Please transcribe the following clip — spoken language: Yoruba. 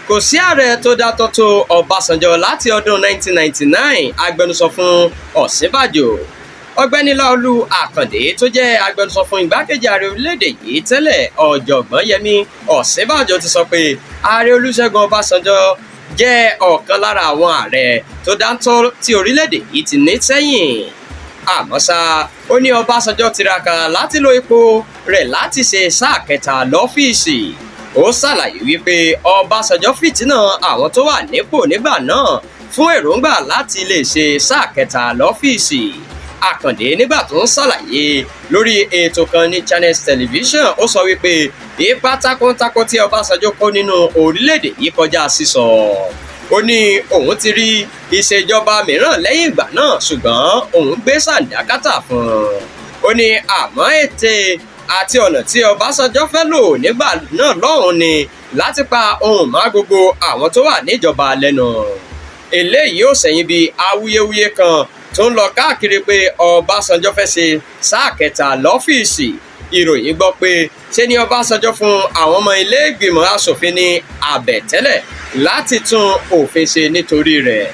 kò sí ààrẹ tó dátọ́ tó Ọbásanjọ́ láti ọdún 1999 agbẹnusọ fún Ọ̀ṣínbàjò. Ọ̀gbẹ́ni Láolú Àkàndé tó jẹ́ agbẹnusọ fún igbákejì ààrẹ orílẹ̀-èdè yìí tẹ́lẹ̀ ọ̀jọ̀gbọ́n Yẹmí Ọ̀ṣínbàjò ti sọ pé ààrẹ Olúṣẹ́gun Ọbásanjọ́ jẹ́ ọ̀kan lára àwọn ààrẹ tó dáńtọ́ tí orílẹ̀-èdè yìí ti ní sẹ́yìn. Àmọ́ ṣá, ó ní Ọbásanjọ́ tiraka láti lo ipò rẹ̀ láti ṣe sáà kẹta lọ́fíìsì. Ó ṣàlàyé wípé Ọbásanjọ́ fìtínà àwọn tó wà nípò nígbà náà fún èròǹgbà láti lè ṣe sáà kẹta lọ́fíìsì. Àkàndé nígbà tó ń ṣàlàyé lórí ètò kan ní Channels Television ó sọ wípé ipa takuntakun tí Ọbásanjọ́ kó nínú orílẹ̀-èdè yìí kọjá sísọ. Ó ní òun ti rí ìṣèjọba mìíràn lẹ́yìn ìgbà náà ṣùgbọ́n òun gbé sàǹdákátà fún un. Ó ní àmọ́ ète àti ọ̀nà tí Ọbásanjọ́ fẹ́ lò nígbà náà lọ́hùn ni láti pa ohùn mọ́ gbogbo àwọn tó wà níjọba lẹ́nu. Eléyìí ò sẹ́yìn bí awuyewuye kan tó ń lọ káàkiri pé Ọbásanjọ́ fẹ́ ṣe sáà kẹta lọ́fíìsì. Ìròyìn gbọ́ pé ṣe ni Ọbásanjọ́ fún àwọn ọmọ ilé ìgbìmọ̀ asòfin ní àbẹ̀tẹ́lẹ̀ láti tún òfin ṣe nítorí rẹ̀.